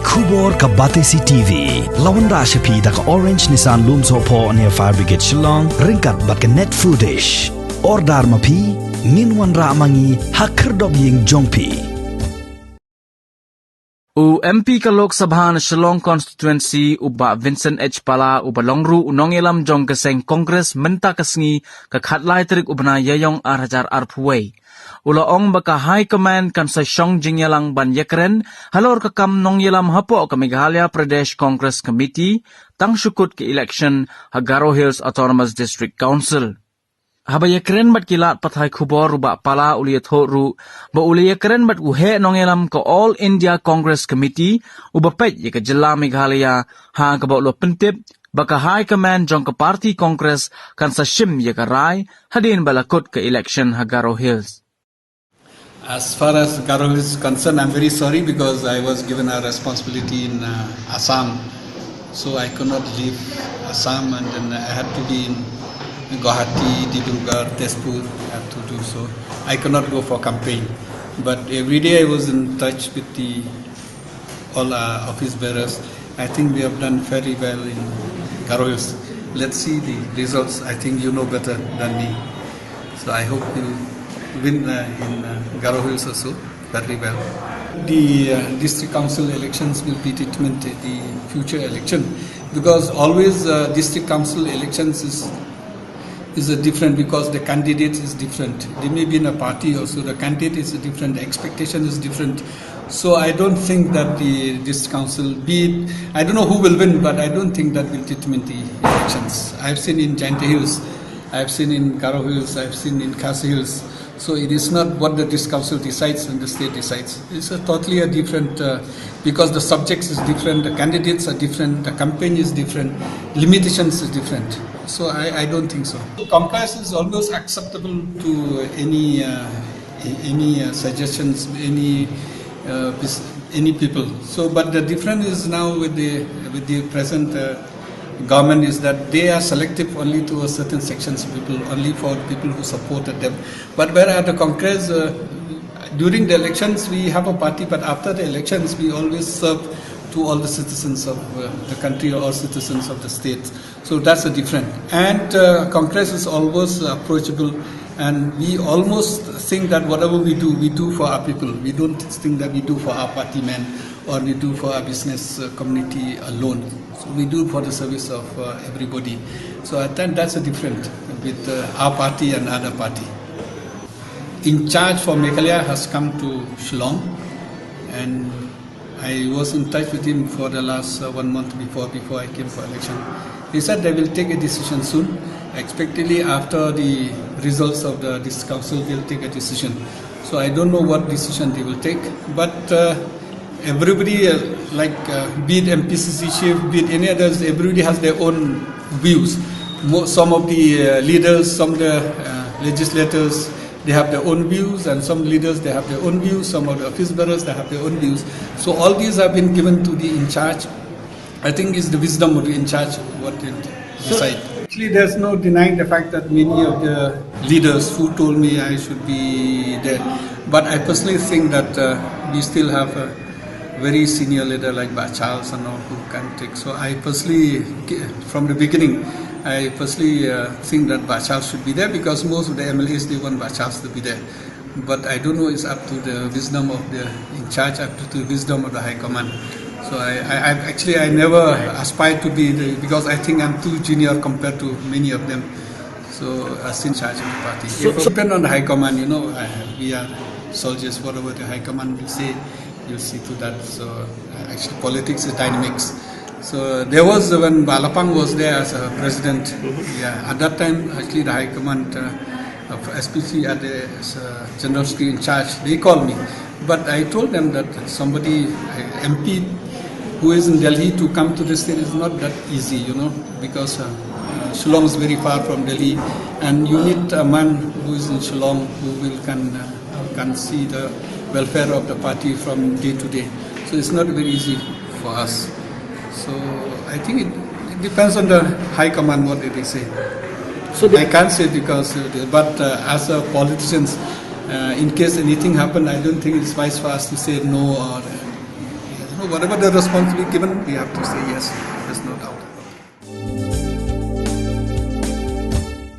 Kubor ka Batesi TV. Lawan Rashapi da ka Orange Nissan Looms Hopo near Fire Brigade Shillong. Ringkat bat ka net footage. Ordar mapi. Minwan ra mangi hakerdog ying jongpi. MP ka Lok Sabha na Shillong constituency uba Vincent H. Pala uba longru unongelam jong kaseng Congress menta kasngi ka khatlai trik ubna yayong arhajar arpuway. Ula ong baka High Command kan sa Shong Jingyalang ban yakren halor kakam nongyelam hapo ka Meghalaya Pradesh Congress Committee tang syukut ke election Hagaro Hills Autonomous District Council. Habayakren bat kilat pathay khubor ba pala uliyat horu ba uliyakren bat uhe nongelam ko All India Congress Committee ubapet ye ka jilla Meghalaya ha ka ba ulo pentip baka High Command jong ka Party Congress kan sa shim ye ka rai Hadien balakot ka election Hagaro Hills. As far as Garo is concerned, I'm very sorry because I was given a responsibility in Assam, so I could not leave Assam, and then I had to be in Ghadc, Dibrugarh, Tezpur, I had to do so. I could not go for campaign, but every day I was in touch with all office bearers. I think we have done very well in Garo Hills. Let's see the results. I think you know better than me, so I hope we'll win in Garo Hills also very well. The district council elections will be determined the future election, because always district council elections is a different, because the candidate is different. They may be in a party also, the candidate is different, the expectation is different. So I don't think that the district council, I don't know who will win, but I don't think that will determine the elections. I've seen in Jante Hills, I've seen in Garo Hills, I've seen in Khasi Hills. So it is not what the district council decides and the state decides. It's a totally different, because the subjects is different, the candidates are different, the campaign is different, limitations is different. So I don't think so. Compliance is always acceptable to any suggestions, any people. So, but the difference is now with the present government is that they are selective only to a certain sections of people, only for people who supported them. But where at the Congress, during the elections we have a party, but after the elections we always serve to all the citizens of the country or all citizens of the state. So that's a different. And Congress is always approachable, and we almost think that whatever we do for our people. We don't think that we do for our party men or we do for our business community alone. So we do for the service of everybody. So I think that's a difference with our party and other party. In charge for Meghalaya has come to Shillong, and I was in touch with him for the last 1 month before I came for election. He said they will take a decision soon. Expectedly after the results of the district council, they'll take a decision. So I don't know what decision they will take, but everybody, be it Mpcc chief, be it any others, everybody has their own views. Some of the leaders, some of the legislators, they have their own views, and some leaders, they have their own views, some of the office bearers, they have their own views. So all these have been given to the in charge. I think it's the wisdom of the in charge what they decide. Actually, there's no denying the fact that many of the leaders who told me I should be there. But I personally think that we still have a very senior leader like Charles and all who can take. So I personally, from the beginning, I personally think that Charles should be there, because most of the MLAs, they want Charles to be there. But I don't know, it's up to the wisdom of the in charge, up to the wisdom of the High Command. So I never aspired to be there, because I think I'm too junior compared to many of them. So as in charge of the party. It depends on the High Command, we are soldiers, whatever the High Command will say, you'll see to that. So actually politics is dynamics. So there was, when Balapang was there as a president, at that time actually the High Command of SPC as a general secretary in charge, they called me. But I told them that somebody, MP who is in Delhi, to come to the state is not that easy, because Shillong is very far from Delhi, and you need a man who is in Shillong who can see the welfare of the party from day to day. So it's not very easy for us. So I think it depends on the High Command what they say. So I can't say because, but as a politicians, in case anything happened, I don't think it's wise for us to say no or So whatever the response we given, we have to say yes. There's no doubt about it.